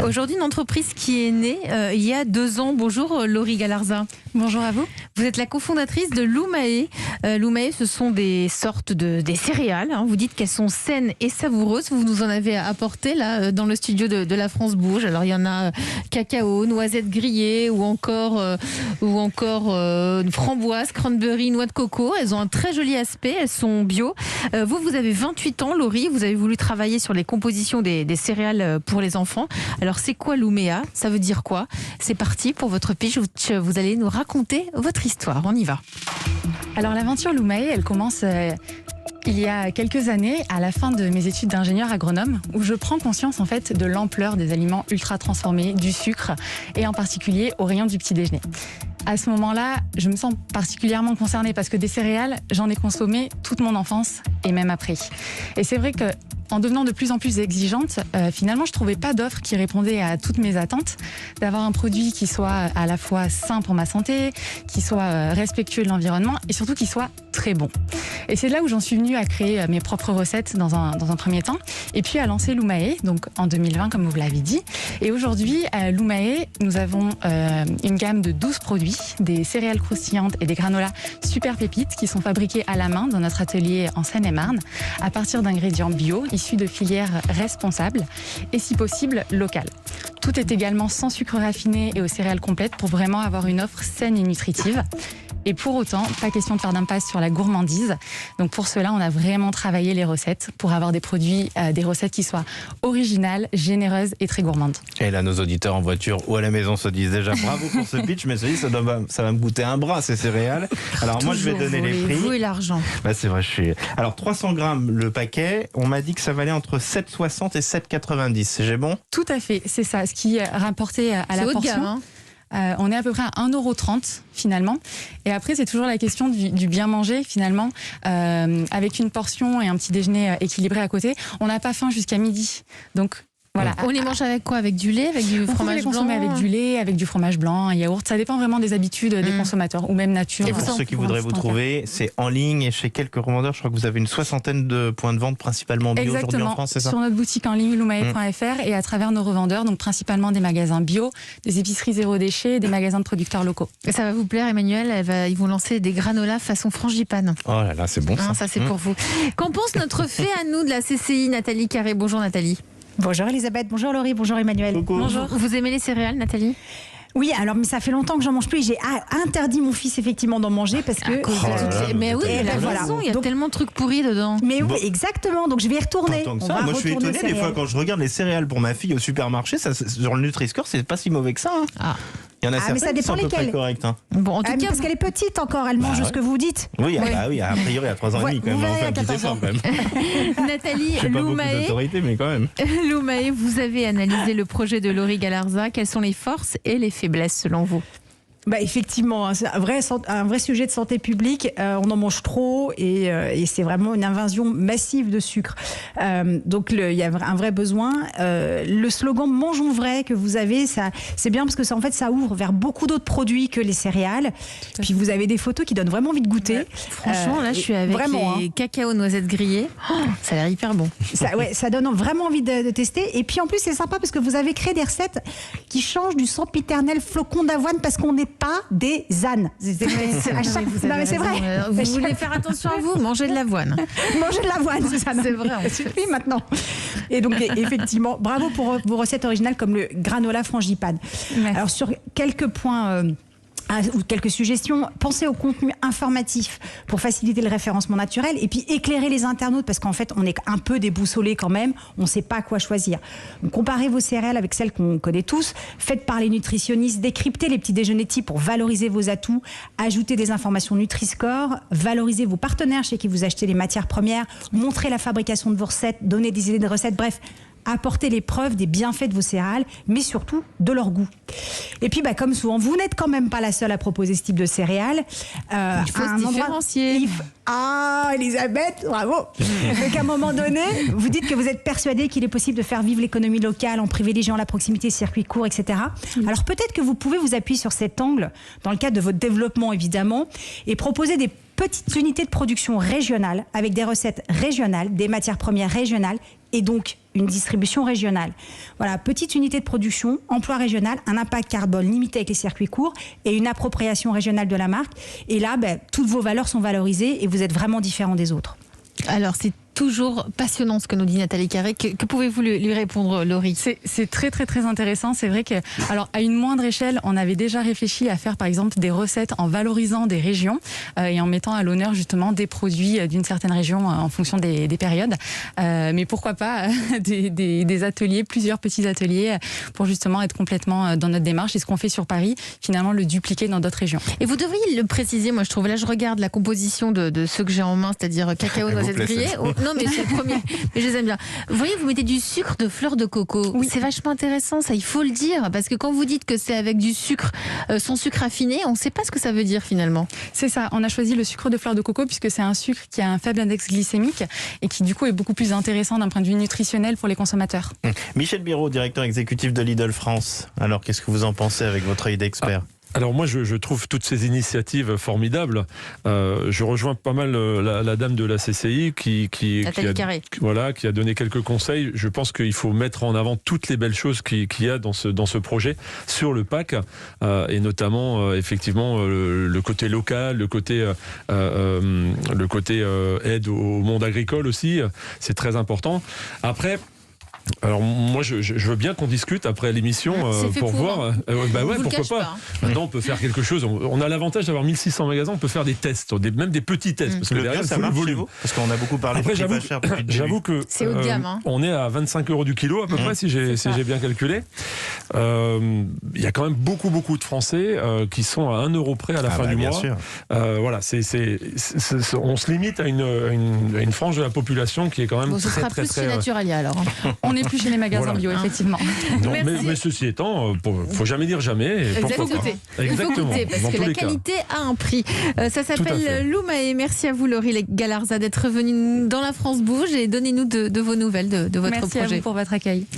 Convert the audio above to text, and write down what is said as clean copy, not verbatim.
Aujourd'hui, une entreprise qui est née il y a 2 ans. Bonjour Laurie Galarza. Bonjour à vous. Vous êtes la cofondatrice de Loumae. Loumae, ce sont des sortes des céréales. Vous dites qu'elles sont saines et savoureuses. Vous nous en avez apporté là dans le studio de La France Bouge. Alors il y en a cacao, noisettes grillées ou encore framboise, cranberry, noix de coco. Elles ont un très joli aspect. Elles sont bio. Vous avez 28 ans, Laurie. Vous avez voulu travailler sur les compositions des céréales pour les enfants. Alors c'est quoi Loumae? Ça veut dire quoi? C'est parti pour votre pitch. Vous allez nous raconter votre histoire. On y va. Alors l'aventure Loumae, elle commence il y a quelques années, à la fin de mes études d'ingénieur agronome, où je prends conscience en fait de l'ampleur des aliments ultra transformés, du sucre, et en particulier au rayon du petit déjeuner. À ce moment-là, je me sens particulièrement concernée parce que des céréales, j'en ai consommé toute mon enfance et même après. Et c'est vrai que en devenant de plus en plus exigeante, finalement, je trouvais pas d'offre qui répondait à toutes mes attentes, d'avoir un produit qui soit à la fois sain pour ma santé, qui soit respectueux de l'environnement et surtout qui soit très bon. Et c'est là où j'en suis venue à créer mes propres recettes dans un premier temps, et puis à lancer Loumae, donc en 2020, comme vous l'avez dit. Et aujourd'hui, à Loumae, nous avons une gamme de 12 produits, des céréales croustillantes et des granolas super pépites qui sont fabriqués à la main dans notre atelier en Seine-et-Marne, à partir d'ingrédients bio, issus de filières responsables et si possible locales. Tout est également sans sucre raffiné et aux céréales complètes pour vraiment avoir une offre saine et nutritive. Et pour autant, pas question de faire d'impasse sur la gourmandise. Donc pour cela, on a vraiment travaillé les recettes pour avoir des produits, des recettes qui soient originales, généreuses et très gourmandes. Et là, nos auditeurs en voiture ou à la maison se disent déjà bravo pour ce pitch, mais se disent ça va me coûter un bras ces céréales. Alors moi, je vais donner les prix. Vous et l'argent. C'est vrai, Alors 300 grammes le paquet. On m'a dit que ça valait entre 7,60 et 7,90. J'ai bon? Tout à fait, c'est ça. Ce qui est rapporté à la portion. Gamme, hein. On est à peu près à 1,30 € finalement. Et après, c'est toujours la question du bien manger finalement. Avec une portion et un petit déjeuner équilibré à côté, on n'a pas faim jusqu'à midi. Donc voilà. On les mange avec quoi? Avec du lait, avec du fromage blanc? On peut les consommer avec du lait, avec du fromage blanc, un yaourt. Ça dépend vraiment des habitudes des consommateurs ou même nature. Et pour ceux qui voudraient vous trouver, c'est en ligne et chez quelques revendeurs. Je crois que vous avez une 60aine de points de vente principalement bio aujourd'hui en France, c'est ça? Sur notre boutique en ligne loumae.fr et à travers nos revendeurs, donc principalement des magasins bio, des épiceries zéro déchet, des magasins de producteurs locaux. Et ça va vous plaire, Emmanuel. Ils vont lancer des granolas façon frangipane. Oh là là, c'est bon ça. Ça c'est pour vous. Qu'en pense notre fée à nous de la CCI, Nathalie Carré? Bonjour Nathalie. Bonjour Elisabeth, bonjour Laurie, bonjour Emmanuel. Coucou. Bonjour. Vous aimez les céréales, Nathalie? Oui, alors mais ça fait longtemps que j'en mange plus. J'ai interdit mon fils effectivement d'en manger parce que. Mais oui, il a raison. Il y a tellement de trucs pourris dedans. Mais oui, exactement. Donc je vais y retourner. Moi, je suis étonné des fois quand je regarde les céréales pour ma fille au supermarché. Sur le Nutri-Score, c'est pas si mauvais que ça. Il y en a certaines qui sont à peu près correctes. Bon, en tout cas, parce qu'elle est petite encore, elle mange ce que vous dites. Oui, a priori à 3 ans et demi quand même. On fait un petit effort quand même. Nathalie, pas beaucoup d'autorité, mais quand même. Loumae, vous avez analysé le projet de Laurie Galarza. Quelles sont les forces et les faiblesses selon vous? Effectivement, c'est un vrai sujet de santé publique. On en mange trop et c'est vraiment une invasion massive de sucre. Donc il y a un vrai besoin. Le slogan Mangeons vrai que vous avez, c'est bien parce que en fait ça ouvre vers beaucoup d'autres produits que les céréales. Puis vous avez des photos qui donnent vraiment envie de goûter. Ouais. Franchement, là je suis avec les cacao noisettes grillées. Ça a l'air hyper bon. Ça donne vraiment envie de tester. Et puis en plus c'est sympa parce que vous avez créé des recettes qui changent du sempiternel flocon d'avoine parce qu'on n'est pas des ânes. C'est vrai. Vous voulez faire attention à vous, mangez de l'avoine. Mangez de l'avoine, c'est ça. C'est vrai. Ça suffit maintenant. Et donc effectivement, bravo pour vos recettes originales comme le granola frangipane. Merci. Alors sur quelques points ou quelques suggestions, pensez au contenu informatif pour faciliter le référencement naturel et puis éclairer les internautes parce qu'en fait on est un peu déboussolés quand même, on ne sait pas quoi choisir. Donc, comparez vos céréales avec celles qu'on connaît tous, faites par les nutritionnistes, décryptez les petits déjeuners types pour valoriser vos atouts, ajoutez des informations Nutri-Score, valorisez vos partenaires chez qui vous achetez les matières premières, montrez la fabrication de vos recettes, donnez des idées de recettes, bref, apportez les preuves des bienfaits de vos céréales, mais surtout de leur goût. Et puis, comme souvent, vous n'êtes quand même pas la seule à proposer ce type de céréales. Il faut se différencier. Elisabeth, bravo. Donc, à un moment donné, vous dites que vous êtes persuadée qu'il est possible de faire vivre l'économie locale en privilégiant la proximité, circuits courts, etc. Alors, peut-être que vous pouvez vous appuyer sur cet angle, dans le cadre de votre développement, évidemment, et proposer des petites unités de production régionales, avec des recettes régionales, des matières premières régionales, et donc une distribution régionale. Voilà, petite unité de production, emploi régional, un impact carbone limité avec les circuits courts et une appropriation régionale de la marque. Et là, toutes vos valeurs sont valorisées et vous êtes vraiment différents des autres. Alors, c'est toujours passionnant ce que nous dit Nathalie Carré. Que pouvez-vous lui répondre, Laurie ? C'est très très très intéressant. C'est vrai que, alors à une moindre échelle, on avait déjà réfléchi à faire par exemple des recettes en valorisant des régions et en mettant à l'honneur justement des produits d'une certaine région en fonction des périodes. Mais pourquoi pas des ateliers, plusieurs petits ateliers pour justement être complètement dans notre démarche. Et ce qu'on fait sur Paris, finalement le dupliquer dans d'autres régions. Et vous devriez le préciser, moi je trouve. Là je regarde la composition de ceux que j'ai en main, c'est-à-dire cacao, noisettes grillées. Non, mais c'est le premier. Mais je les aime bien. Vous voyez, vous mettez du sucre de fleur de coco. Oui. C'est vachement intéressant, ça, il faut le dire. Parce que quand vous dites que c'est avec du sucre, sans sucre affiné, on ne sait pas ce que ça veut dire finalement. C'est ça. On a choisi le sucre de fleur de coco puisque c'est un sucre qui a un faible index glycémique et qui, du coup, est beaucoup plus intéressant d'un point de vue nutritionnel pour les consommateurs. Michel Biraud, directeur exécutif de Lidl France. Alors, qu'est-ce que vous en pensez avec votre œil d'expert ? Alors moi je trouve toutes ces initiatives formidables. Je rejoins pas mal la dame de la CCI qui a donné quelques conseils. Je pense qu'il faut mettre en avant toutes les belles choses qu'il y a dans ce projet sur le PAC et notamment effectivement le côté local, le côté aide au monde agricole aussi. C'est très important. Après. Alors moi je veux bien qu'on discute après l'émission pour voir. Pourquoi pas. Maintenant on peut faire quelque chose. On a l'avantage d'avoir 1600 magasins. On peut faire des tests, même des petits tests parce que derrière ça marche chez vous. Parce qu'on a beaucoup parlé. Après j'avoue que c'est haut de gamme. On est à 25 € du kilo à peu près si j'ai bien calculé. Il y a quand même beaucoup de Français qui sont à 1 € près à la fin du mois. Sûr. Voilà, on se limite à une frange de la population qui est quand même ce sera plus chez Naturalia alors. On n'est plus chez les magasins bio, effectivement. Non, mais ceci étant, faut jamais dire jamais. Il faut goûter. Exactement. Il faut goûter parce que la qualité a un prix. Ça s'appelle Loumae. Merci à vous, Laurie Galarza, d'être venue dans La France Bouge et donnez-nous de vos nouvelles de votre projet. Merci à vous pour votre accueil.